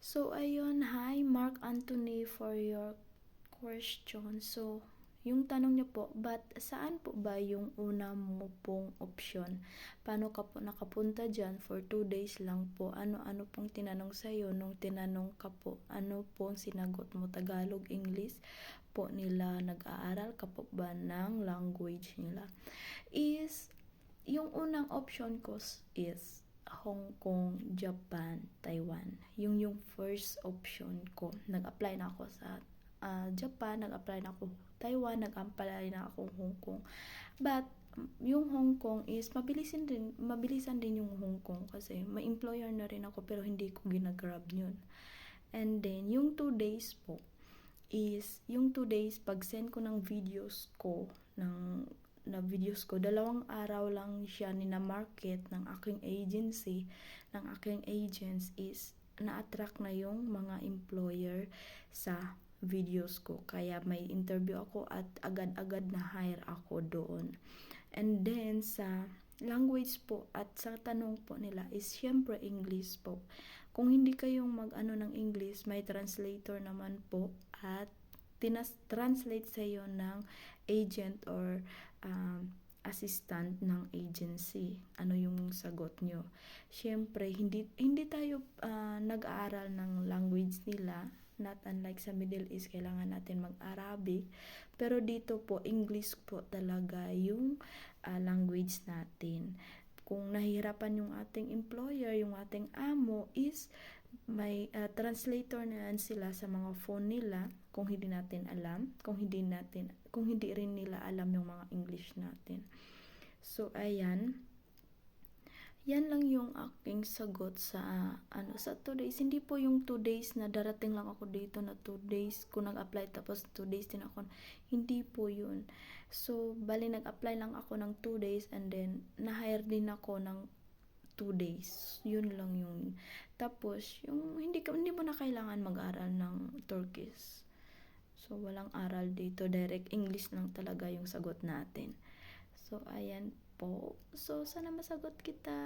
So, ayun, hi Mark Anthony for your question. So, yung tanong niyo po, saan po ba yung una mo pong option? Paano ka po nakapunta dyan for 2 days lang po? Ano pong tinanong sa'yo nung tinanong ka po? Ano pong sinagot mo? Tagalog, English po nila? Nag-aaral ka po ba ng language nila? Yung unang option ko is Hong Kong, Japan, Taiwan. Yung first option ko. Nag-apply na ako sa Japan, nag-apply na ako Taiwan, nag-apply na ako Hong Kong. But yung Hong Kong is mabilisan din yung Hong Kong kasi may employer na rin ako pero hindi ko ginagrab yun. And then yung 2 days po is yung 2 days pag send ko ng videos ko na videos ko, 2 araw lang siya market ng aking agency, ng aking agents is na-attract na yung mga employer sa videos ko. Kaya may interview ako at agad-agad na hire ako doon. And then sa language po at sa tanong po nila is syempre English po. Kung hindi kayong mag-ano ng English, may translator naman po at translate sa iyo ng agent or assistant ng agency. Ano yung sagot nyo? Syempre, hindi tayo nag-aaral ng language nila. Not unlike sa Middle East, kailangan natin mag-Arabic. Pero dito po, English po talaga yung language natin. Kung nahihirapan yung ating employer, yung ating amo is may translator na yan sila sa mga phone nila kung hindi natin alam, kung hindi rin nila alam yung mga English natin. So ayan, yan lang yung aking sagot sa sa 2 days. Hindi po yung 2 days na darating lang ako dito na 2 days ko nag-apply tapos 2 days din ako. Hindi po yun. So bali nag-apply lang ako ng 2 days and then na-hire din ako ng 2 days. Yun lang yung. Tapos, yung hindi mo na kailangan mag-aral ng Turkish. So, walang aral dito. Direct English lang talaga yung sagot natin. So, ayan po. So, sana masagot kita.